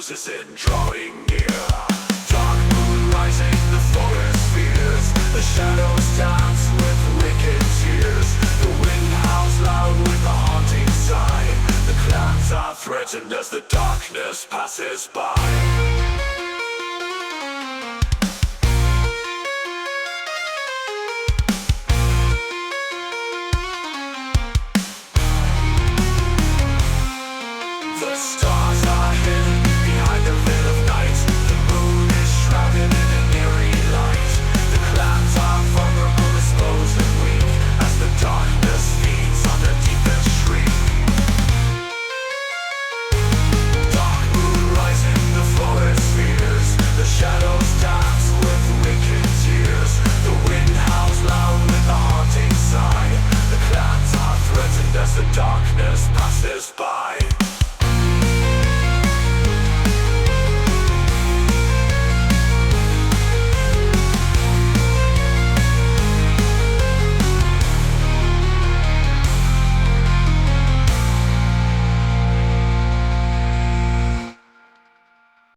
closes in, drawing near. Dark moon rising, the forest fears. The shadows dance with wicked tears. The wind howls loud with a haunting sigh. The clans are threatened as the darkness passes by. The stars are hidden behind the veil.